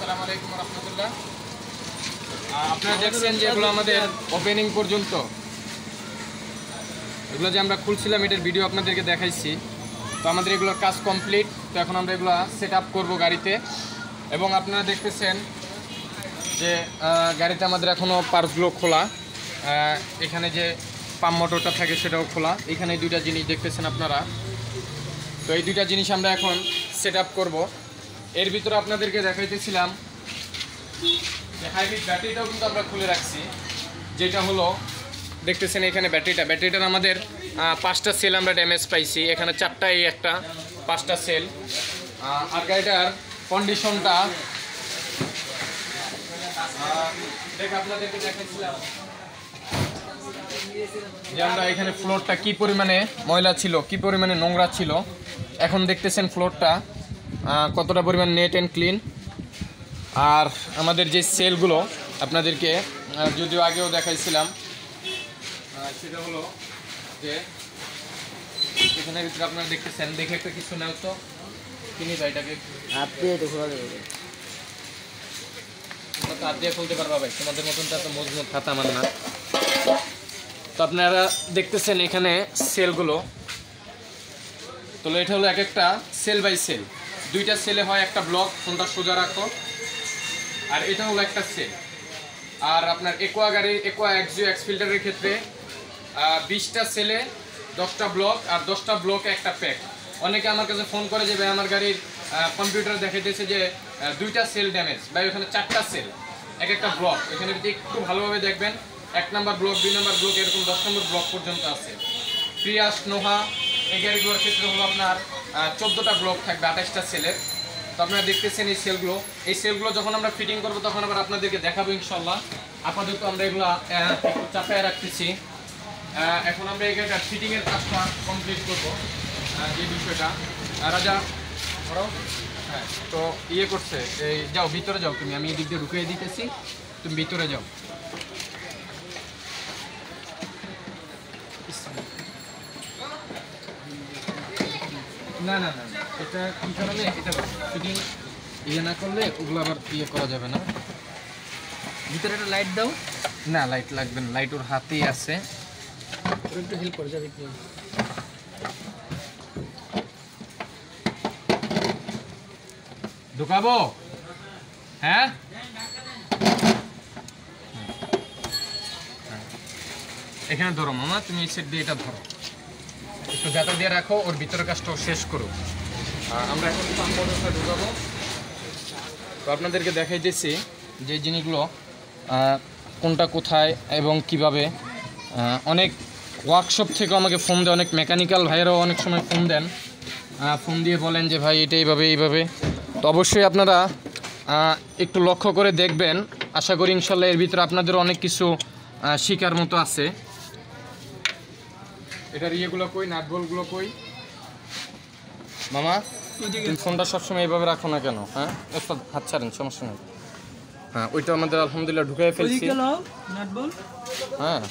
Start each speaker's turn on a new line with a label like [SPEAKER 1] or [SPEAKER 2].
[SPEAKER 1] আসসালামু আলাইকুম রাহমাতুল্লাহ। আপনারা দেখছেন যে এগুলো আমাদের ওপেনিং পর্যন্ত, এগুলো যে আমরা খুলছিলাম এটার ভিডিও আপনাদেরকে দেখাইছি। তো আমাদের এগুলোর কাজ কমপ্লিট। তো এখন আমরা এগুলো সেট আপ করবো গাড়িতে। এবং আপনারা দেখতেছেন যে গাড়িতে আমাদের এখনও পার্টসগুলো খোলা। এখানে যে পাম্প মোটরটা থাকে সেটাও খোলা। এখানে এই দুইটা জিনিস দেখতেছেন আপনারা। তো এই দুইটা জিনিস আমরা এখন সেট আপ করবো। এর ভিতরে আপনাদেরকে দেখাইতেছিলাম যে হাইব্রিড ব্যাটারিটাও কিন্তু আমরা খুলে রাখছি, যেটা হলো দেখতেছেন এখানে ব্যাটারিটার আমাদের 5টা সেল আমরা ড্যামেজ পাইছি। এখানে 4টা, এই একটা 5টা সেল। আর গাড়িটার কন্ডিশনটা আপনাদেরকে দেখাইছিলাম যে আমরা এখানে ফ্লোরটা কি পরিমাণে ময়লা ছিল, কি পরিমাণে নোংরা ছিল। এখন দেখতেছেন ফ্লোরটা কতটা পরিমাণ নেট অ্যান্ড ক্লিন। আর আমাদের যে সেলগুলো আপনাদেরকে যদিও আগেও দেখাইছিলাম, সেটা হলো যে এখানের ভিতরে আপনারা দেখতেছেন, দেখে একটা কিছু নেও তো কিনি ভাইটাকে হাত দিয়ে খুলতে পারবা ভাই, তোমাদের মতন তো এত মজবুত হাত আমার না। তো আপনারা দেখতেছেন এখানে সেলগুলো, তো এটা হলো এক একটা সেল বাই সেল। 2টা সেলে হয় একটা ব্লক, ফোনটা সোজা রাখো। আর এটা হলো একটা সেল। আর আপনার একোয়া গাড়ির একোয়া এক্সিও এক্স ফিল্টারের ক্ষেত্রে 20টা সেলে 10টা ব্লক, আর 10টা ব্লকে একটা প্যাক। অনেকে আমার কাছে ফোন করে যে ভাই আমার গাড়ির কম্পিউটার দেখাইতেছে যে 2টা সেল ড্যামেজ, ভাই ওখানে 4টা সেল, এক একটা ব্লক। এখানে যদি একটু ভালোভাবে দেখবেন 1 নম্বর ব্লক, 2 নম্বর ব্লক, এরকম 10 নম্বর ব্লক পর্যন্ত আছে। প্রিয়াস, নোহা এই গাড়িগুলোর ক্ষেত্রে হলো আপনার 14টা ব্লক থাকবে 28টা সেলের। তো আপনারা দেখতেছেন এই সেলগুলো যখন আমরা ফিটিং করবো তখন আবার আপনাদেরকে দেখাবো ইনশাল্লাহ। আপাতত আমরা এগুলো একটু চাপায় রাখতেছি। এখন আমরা এই গাড়িটা ফিটিংয়ের কাজটা কমপ্লিট করবো। যে বিষয়টা রাজা ধরো, হ্যাঁ, তো ইয়ে করছে, এই যাও ভিতরে যাও তুমি, আমি এই দিক দিয়ে ঢুকিয়ে দিতেছি, তুমি ভিতরে যাও। না না না, এটা কী কারণে এটা ফিটিং ইয়ে না করলে ওগুলো আবার ইয়ে করা যাবে না। ভিতরে একটা লাইট দাও। না, লাইট লাগবে না, লাইট ওর হাতেই আছে, একটু হেল্প করে যাবে কি। ঢুকাবো? হ্যাঁ, এখানে ধরো মামা, তুমি এই সেট দিয়ে এটা ধরো, একটু গাতা দিয়ে রাখো, ওর ভিতরের কাজটাও শেষ করো। আমরা এখন পাম্প মোটরটা ঢুকাবো। তো আপনাদেরকে দেখাইতেছি যে জিনিসগুলো কোনটা কোথায় এবং কিভাবে। অনেক ওয়ার্কশপ থেকে আমাকে ফোন দেয়, অনেক মেকানিক্যাল ভাইয়েরাও অনেক সময় ফোন দেন, ফোন দিয়ে বলেন যে ভাই এটা এইভাবে। তো অবশ্যই আপনারা একটু লক্ষ্য করে দেখবেন। আশা করি ইনশাল্লাহ এর ভিতরে আপনাদের অনেক কিছু শিকার মতো আছে। এটার ইয়েগুলো কই, নাটবলগুলো কই মামা? তুমি ফোনটা সবসময় এইভাবে রাখো না কেন? হ্যাঁ, একটা হাত ছাড়েন, সমস্যা নেই। হ্যাঁ, ওইটা আমাদের আলহামদুলিল্লাহ ঢুকাই ফেলছি। হ্যাঁ।